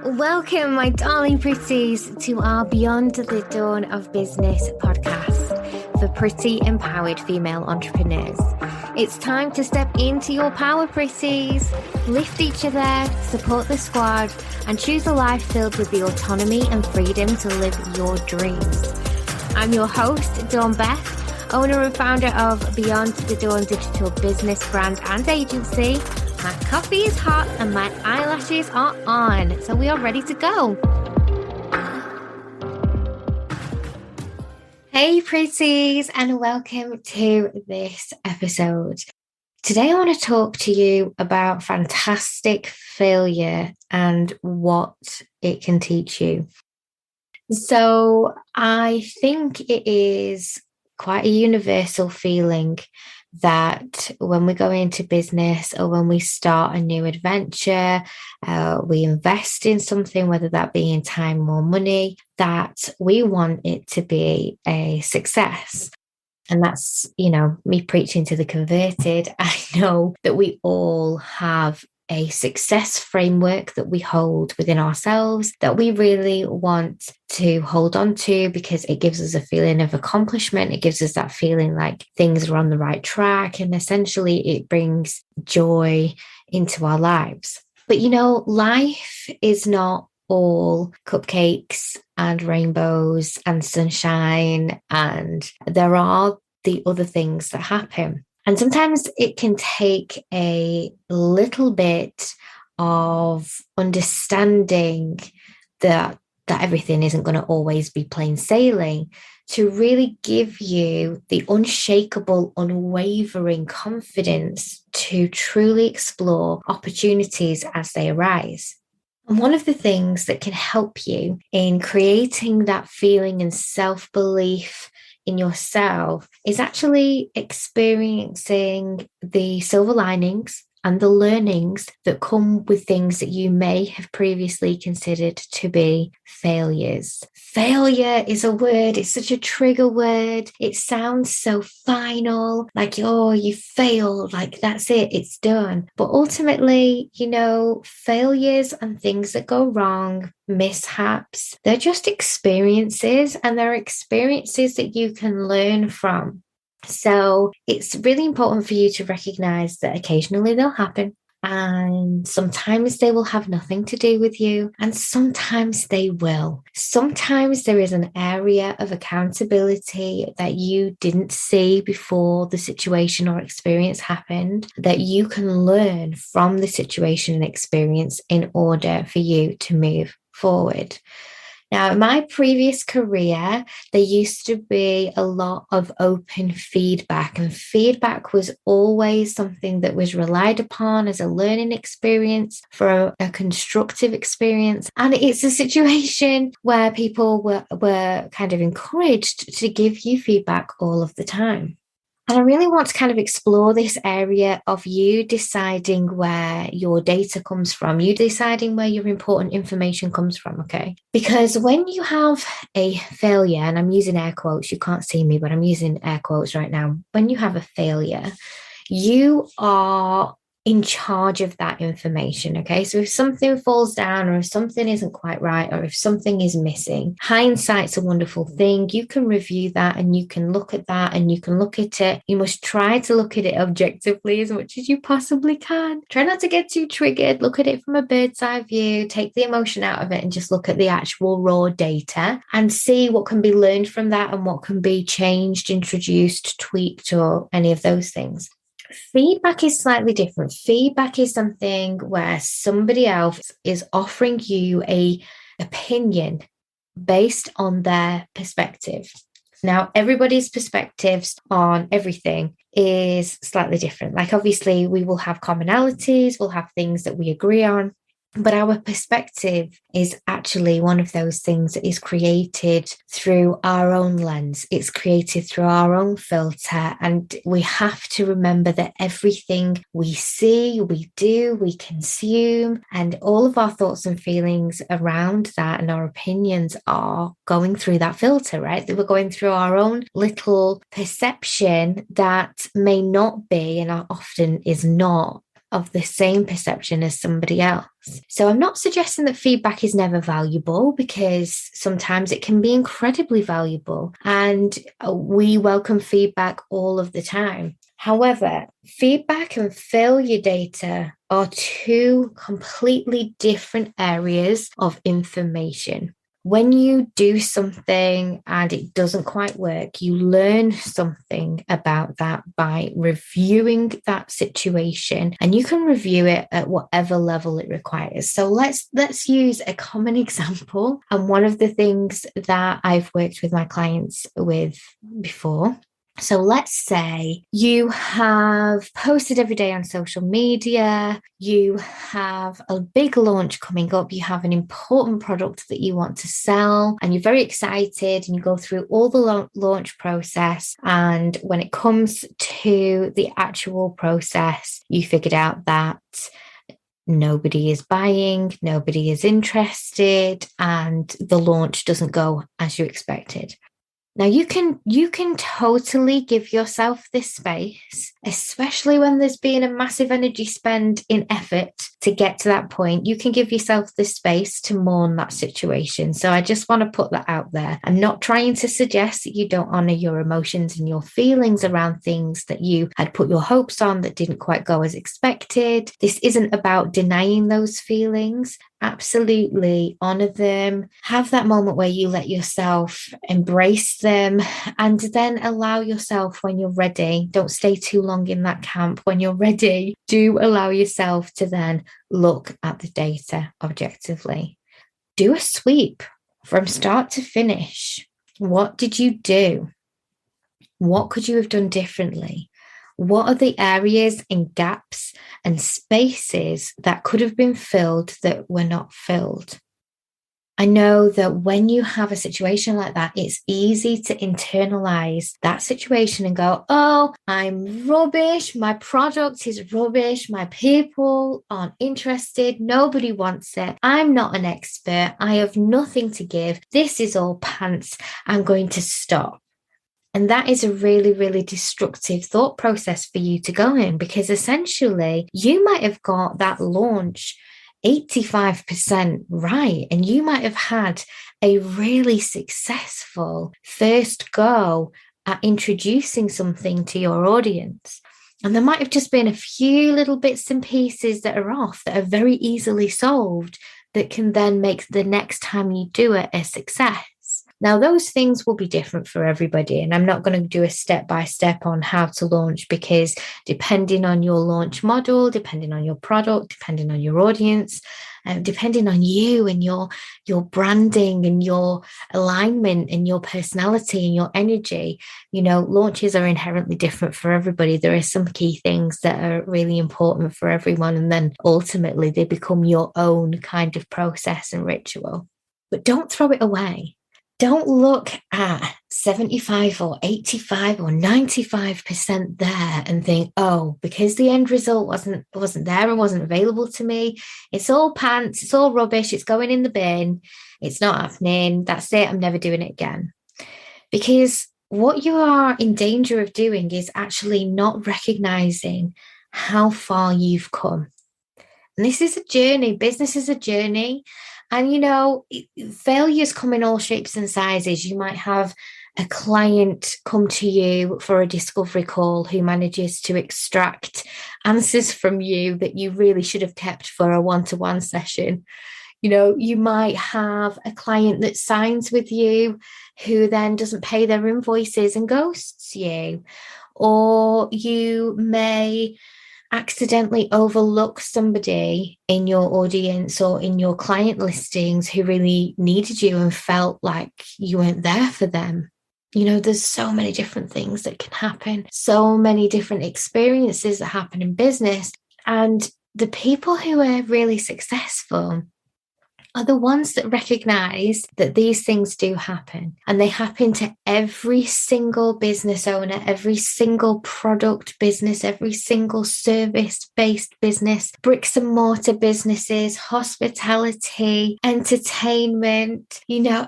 Welcome, my darling pretties, to our Beyond the Dawn of Business podcast for pretty, empowered female entrepreneurs. It's time to step into your power, pretties. Lift each other, support the squad, and choose a life filled with the autonomy and freedom to live your dreams. I'm your host, Dawn Beth, owner and founder of Beyond the Dawn digital business brand and agency. My coffee is hot and my eyelashes are on, so we are ready to go. Hey pretties, and welcome to this episode. Today I want to talk to you about fantastic failure and what it can teach you. So I think it is quite a universal feeling that when we go into business or when we start a new adventure, we invest in something, whether that be in time or money, that we want it to be a success. And that's, me preaching to the converted. I know that we all have a success framework that we hold within ourselves that we really want to hold on to because it gives us a feeling of accomplishment. It gives us that feeling like things are on the right track, and essentially it brings joy into our lives. But life is not all cupcakes and rainbows and sunshine, and there are the other things that happen. And sometimes it can take a little bit of understanding that everything isn't going to always be plain sailing to really give you the unshakable, unwavering confidence to truly explore opportunities as they arise. And one of the things that can help you in creating that feeling and self-belief in yourself is actually experiencing the silver linings and the learnings that come with things that you may have previously considered to be failures. Failure is a word, it's such a trigger word. It sounds so final, like, oh, you failed, like that's it, it's done. But ultimately, failures and things that go wrong, mishaps, they're just experiences, and they're experiences that you can learn from. So it's really important for you to recognize that occasionally they'll happen, and sometimes they will have nothing to do with you, and sometimes they will. Sometimes there is an area of accountability that you didn't see before the situation or experience happened that you can learn from the situation and experience in order for you to move forward. Now, in my previous career, there used to be a lot of open feedback, and feedback was always something that was relied upon as a learning experience for a constructive experience. And it's a situation where people were kind of encouraged to give you feedback all of the time. And I really want to kind of explore this area of you deciding where your data comes from, you deciding where your important information comes from, okay? Because when you have a failure, and I'm using air quotes, you can't see me, but I'm using air quotes right now. When you have a failure, you are in charge of that information, okay? So if something falls down, or if something isn't quite right, or if something is missing, hindsight's a wonderful thing. You can review that, and you can look at that, and you can look at it. You must try to look at it objectively as much as you possibly can. Try not to get too triggered. Look at it from a bird's eye view. Take the emotion out of it and just look at the actual raw data and see what can be learned from that and what can be changed, introduced, tweaked, or any of those things. Feedback is slightly different. Feedback is something where somebody else is offering you an opinion based on their perspective. Now, everybody's perspectives on everything is slightly different. Like, obviously, we will have commonalities, we'll have things that we agree on, but our perspective is actually one of those things that is created through our own lens. It's created through our own filter. And we have to remember that everything we see, we do, we consume, and all of our thoughts and feelings around that and our opinions are going through that filter, right? That we're going through our own little perception that may not be, and often is not, of the same perception as somebody else. So I'm not suggesting that feedback is never valuable, because sometimes it can be incredibly valuable, and we welcome feedback all of the time. However, feedback and failure data are two completely different areas of information. When you do something and it doesn't quite work, you learn something about that by reviewing that situation, and you can review it at whatever level it requires. So let's use a common example. And one of the things that I've worked with my clients with before. So let's say you have posted every day on social media, you have a big launch coming up, you have an important product that you want to sell, and you're very excited, and you go through all the launch process. And when it comes to the actual process, you figured out that nobody is buying, nobody is interested, and the launch doesn't go as you expected. Now, you can totally give yourself this space, especially when there's been a massive energy spend in effort to get to that point. You can give yourself the space to mourn that situation. So I just want to put that out there. I'm not trying to suggest that you don't honor your emotions and your feelings around things that you had put your hopes on that didn't quite go as expected. This isn't about denying those feelings. Absolutely honor them. Have that moment where you let yourself embrace them, and then allow yourself, when you're ready, don't stay too long in that camp. When you're ready, do allow yourself to then look at the data objectively. Do a sweep from start to finish. What did you do? What could you have done differently? What are the areas and gaps and spaces that could have been filled that were not filled? I know that when you have a situation like that, it's easy to internalize that situation and go, oh, I'm rubbish. My product is rubbish. My people aren't interested. Nobody wants it. I'm not an expert. I have nothing to give. This is all pants. I'm going to stop. And that is a really, really destructive thought process for you to go in, because essentially you might have got that launch 85% right, and you might have had a really successful first go at introducing something to your audience. And there might have just been a few little bits and pieces that are off, that are very easily solved, that can then make the next time you do it a success. Now, those things will be different for everybody, and I'm not going to do a step-by-step on how to launch, because depending on your launch model, depending on your product, depending on your audience, depending on you and your branding and your alignment and your personality and your energy, launches are inherently different for everybody. There are some key things that are really important for everyone, and then ultimately they become your own kind of process and ritual. But don't throw it away. Don't look at 75 or 85 or 95% there and think, oh, because the end result wasn't there and wasn't available to me, it's all pants, it's all rubbish, it's going in the bin, it's not happening, that's it, I'm never doing it again. Because what you are in danger of doing is actually not recognizing how far you've come. And this is a journey. Business is a journey. And, failures come in all shapes and sizes. You might have a client come to you for a discovery call who manages to extract answers from you that you really should have kept for a one-to-one session. You might have a client that signs with you who then doesn't pay their invoices and ghosts you. Or you may accidentally overlook somebody in your audience or in your client listings who really needed you and felt like you weren't there for them. There's so many different things that can happen, so many different experiences that happen in business. And the people who are really successful are the ones that recognize that these things do happen, and they happen to every single business owner, every single product business, every single service-based business, bricks and mortar businesses, hospitality, entertainment,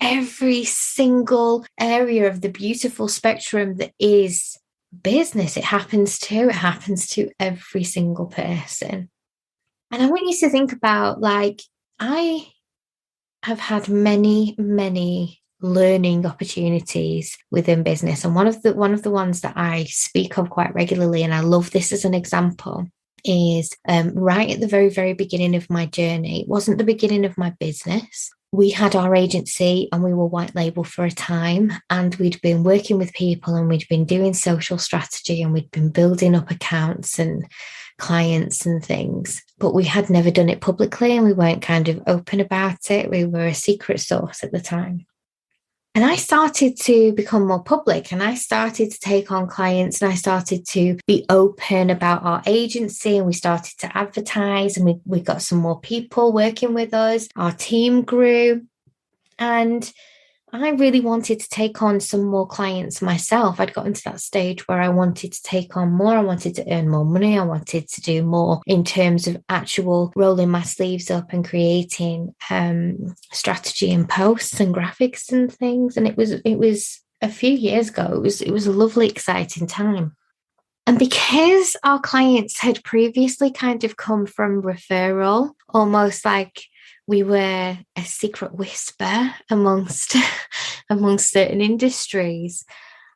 every single area of the beautiful spectrum that is business, it happens too. It happens to every single person. And I want you to think about, like, I have had many, many learning opportunities within business. And one of the ones that I speak of quite regularly, and I love this as an example, is right at the very, very beginning of my journey. It wasn't the beginning of my business. We had our agency and we were white label for a time, and we'd been working with people and we'd been doing social strategy and we'd been building up accounts and clients and things, but we had never done it publicly and we weren't kind of open about it. We were a secret sauce at the time. And I started to become more public and I started to take on clients and I started to be open about our agency and we started to advertise and we got some more people working with us. Our team grew and I really wanted to take on some more clients myself. I'd gotten to that stage where I wanted to take on more. I wanted to earn more money. I wanted to do more in terms of actual rolling my sleeves up and creating strategy and posts and graphics and things. And it was a few years ago. It was a lovely, exciting time. And because our clients had previously kind of come from referral, almost like we were a secret whisper amongst certain industries,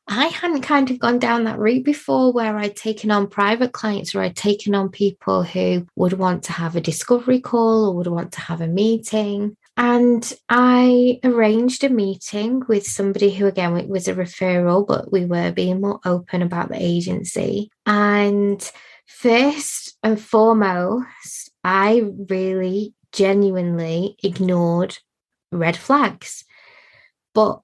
I hadn't kind of gone down that route before where I'd taken on private clients or I'd taken on people who would want to have a discovery call or would want to have a meeting. And I arranged a meeting with somebody who, again, it was a referral, but we were being more open about the agency. And first and foremost, I really genuinely ignored red flags. But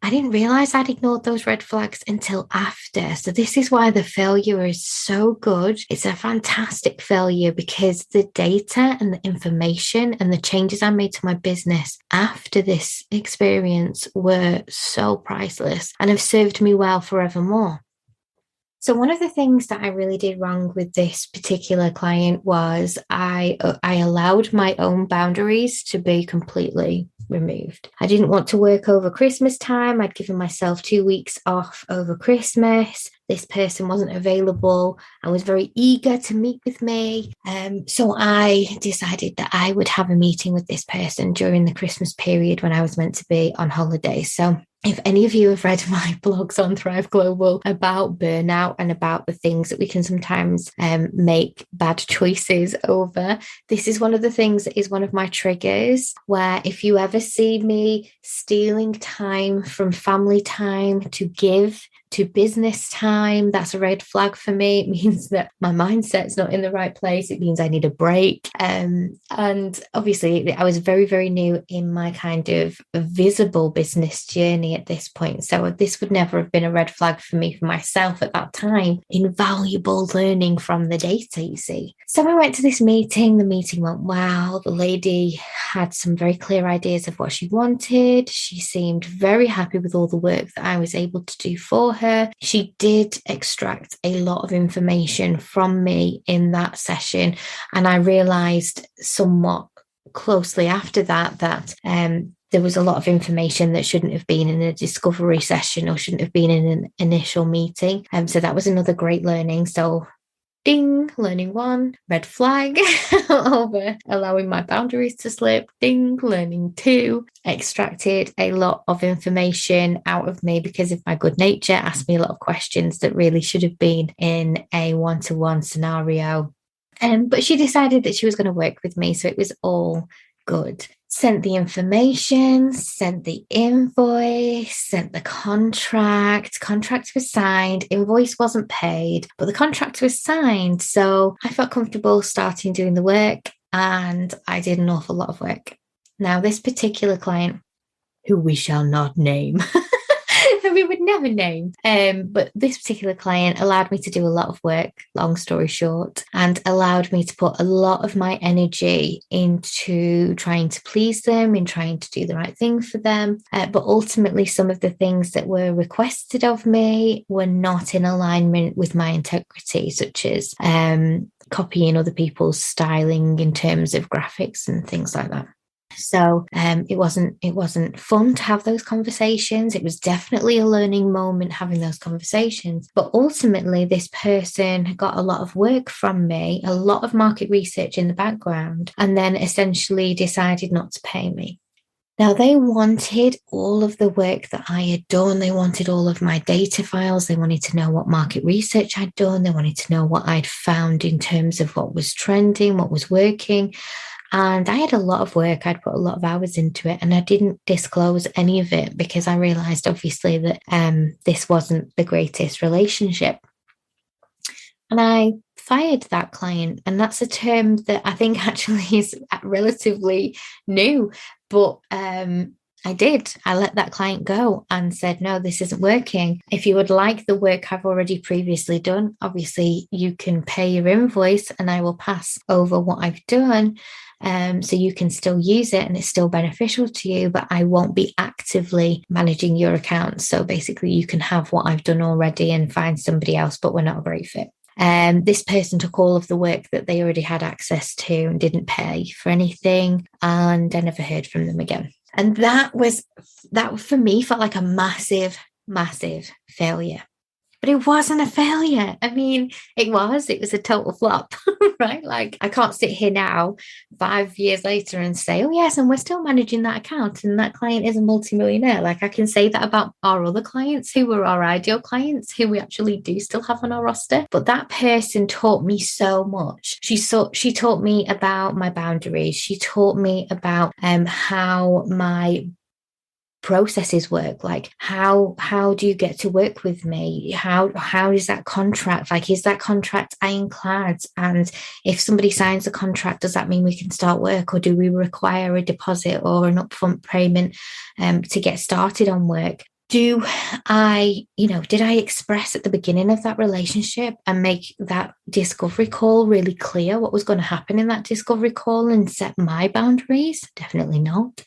I didn't realize I'd ignored those red flags until after. So this is why the failure is so good. It's a fantastic failure because the data and the information and the changes I made to my business after this experience were so priceless and have served me well forevermore. So one of the things that I really did wrong with this particular client was I allowed my own boundaries to be completely removed. I didn't want to work over Christmas time. I'd given myself 2 weeks off over Christmas. This person wasn't available and was very eager to meet with me. So I decided that I would have a meeting with this person during the Christmas period when I was meant to be on holiday. So if any of you have read my blogs on Thrive Global about burnout and about the things that we can sometimes make bad choices over, this is one of the things that is one of my triggers, where if you ever see me stealing time from family time to give to business time, that's a red flag for me. It means that my mindset's not in the right place. It means I need a break. And obviously, I was very, very new in my kind of visible business journey at this point. So this would never have been a red flag for me, for myself at that time. Invaluable learning from the data, you see. So I went to this meeting. The meeting went well. The lady had some very clear ideas of what she wanted. She seemed very happy with all the work that I was able to do for her. She did extract a lot of information from me in that session. And I realized somewhat closely after that there was a lot of information that shouldn't have been in a discovery session or shouldn't have been in an initial meeting. So that was another great learning. So ding, learning one, red flag over allowing my boundaries to slip. Ding, learning two, extracted a lot of information out of me because of my good nature, asked me a lot of questions that really should have been in a one-to-one scenario. But she decided that she was going to work with me, so it was all good. Sent the information, sent the invoice, sent the contract. Contract was signed, invoice wasn't paid, but the contract was signed. So I felt comfortable starting doing the work, and I did an awful lot of work. Now, this particular client, who we shall not name, we would never name. But this particular client allowed me to do a lot of work, long story short, and allowed me to put a lot of my energy into trying to please them, in trying to do the right thing for them. But ultimately, some of the things that were requested of me were not in alignment with my integrity, such as copying other people's styling in terms of graphics and things like that. So it wasn't fun to have those conversations. It was definitely a learning moment having those conversations. But ultimately, this person got a lot of work from me, a lot of market research in the background, and then essentially decided not to pay me. Now, they wanted all of the work that I had done. They wanted all of my data files. They wanted to know what market research I'd done. They wanted to know what I'd found in terms of what was trending, what was working. And I had a lot of work. I'd put a lot of hours into it, and I didn't disclose any of it because I realized, obviously, that this wasn't the greatest relationship. And I fired that client. And that's a term that I think actually is relatively new. But I did. I let that client go and said, no, this isn't working. If you would like the work I've already previously done, obviously you can pay your invoice and I will pass over what I've done. So you can still use it and it's still beneficial to you, but I won't be actively managing your account. So basically you can have what I've done already and find somebody else, but we're not a great fit. This person took all of the work that they already had access to and didn't pay for anything, and I never heard from them again. And that for me felt like a massive, massive failure. But it wasn't a failure. I mean, it was a total flop, right? Like, I can't sit here now 5 years later and say, oh, yes, and we're still managing that account and that client is a multimillionaire. Like, I can say that about our other clients who were our ideal clients, who we actually do still have on our roster. But that person taught me so much. She taught me about my boundaries. She taught me about how my processes work. Like, how do you get to work with me? How is that contract, like, is that contract ironclad? And if somebody signs a contract, does that mean we can start work, or do we require a deposit or an upfront payment to get started on work? Did I express at the beginning of that relationship and make that discovery call really clear what was going to happen in that discovery call and set my boundaries? Definitely not.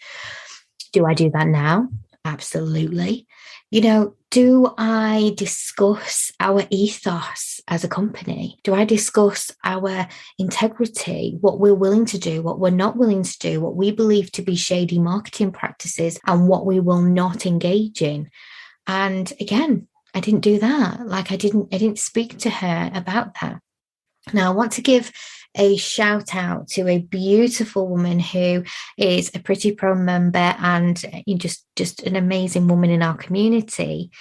Do I do that now? Absolutely. Do I discuss our ethos as a company? Do I discuss our integrity, what we're willing to do, what we're not willing to do, what we believe to be shady marketing practices, and what we will not engage in? And again, I didn't do that. Like, I didn't speak to her about that. Now, I want to give a shout out to a beautiful woman who is a Pretty Pro member and just an amazing woman in our community,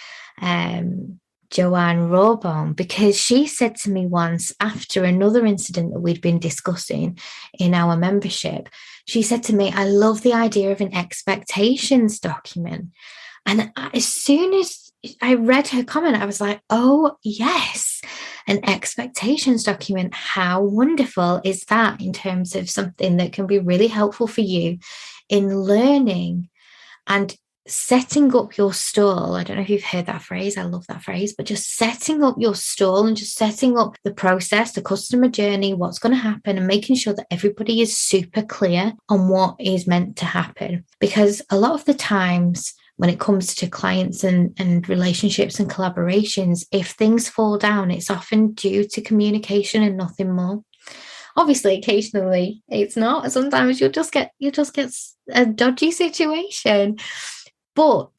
Joanne Rawbaum, because she said to me once, after another incident that we'd been discussing in our membership, she said to me, I love the idea of an expectations document. And as soon as I read her comment, I was like, oh, yes, an expectations document. How wonderful is that in terms of something that can be really helpful for you in learning and setting up your stall? I don't know if you've heard that phrase. I love that phrase, but just setting up your stall and just setting up the process, the customer journey, what's going to happen, and making sure that everybody is super clear on what is meant to happen. Because a lot of the times, when it comes to clients and relationships and collaborations, if things fall down, it's often due to communication and nothing more. Obviously, occasionally it's not. Sometimes you'll just get a dodgy situation. But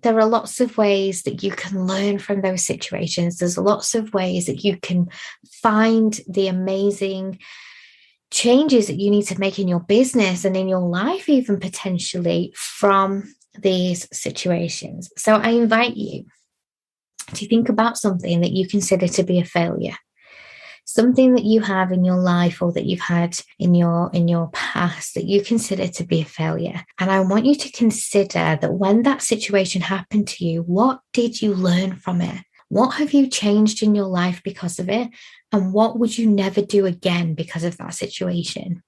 there are lots of ways that you can learn from those situations. There's lots of ways that you can find the amazing changes that you need to make in your business and in your life, even potentially from these situations. So I invite you to think about something that you consider to be a failure, something that you have in your life or that you've had in your past that you consider to be a failure. And I want you to consider that when that situation happened to you, what did you learn from it? What have you changed in your life because of it? And what would you never do again because of that situation?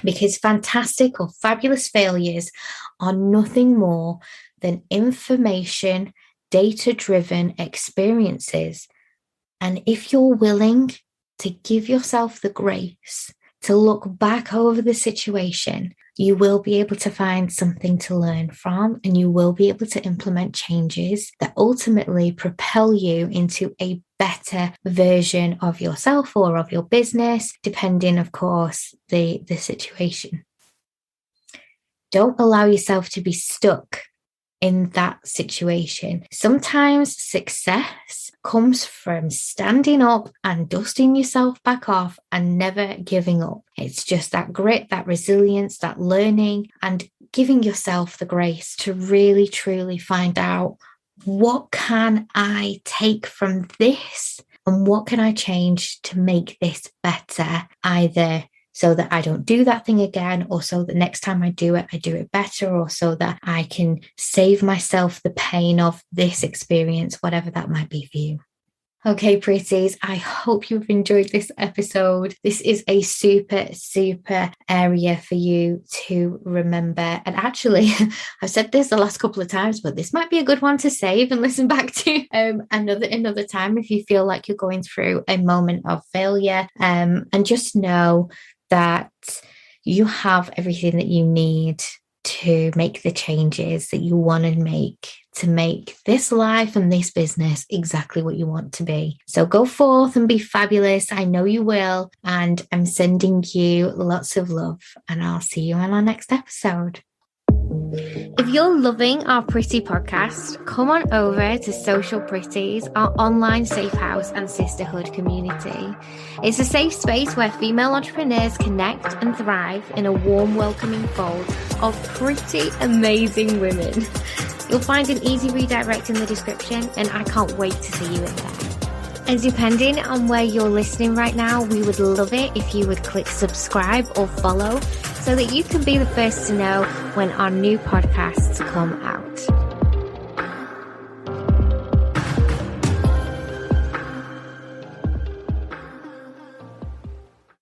Because fantastic or fabulous failures are nothing more than information, data-driven experiences. And if you're willing to give yourself the grace to look back over the situation, you will be able to find something to learn from, and you will be able to implement changes that ultimately propel you into a better version of yourself or of your business, depending, of course, the situation. Don't allow yourself to be stuck in that situation. Sometimes success comes from standing up and dusting yourself back off and never giving up. It's just that grit, that resilience, that learning, and giving yourself the grace to really, truly find out, what can I take from this and what can I change to make this better, either so that I don't do that thing again, or so that next time I do it better, or so that I can save myself the pain of this experience, whatever that might be for you. Okay, pretties, I hope you've enjoyed this episode. This is a super, super area for you to remember. And actually, I've said this the last couple of times, but this might be a good one to save and listen back to another time if you feel like you're going through a moment of failure. And just know that you have everything that you need to make the changes that you want to make this life and this business exactly what you want to be. So go forth and be fabulous. I know you will. And I'm sending you lots of love, and I'll see you on our next episode. If you're loving our Pretty podcast, come on over to Social Pretties, our online safe house and sisterhood community. It's a safe space where female entrepreneurs connect and thrive in a warm, welcoming fold of pretty amazing women. You'll find an easy redirect in the description, and I can't wait to see you in there. And depending on where you're listening right now, we would love it if you would click subscribe or follow so that you can be the first to know when our new podcasts come out.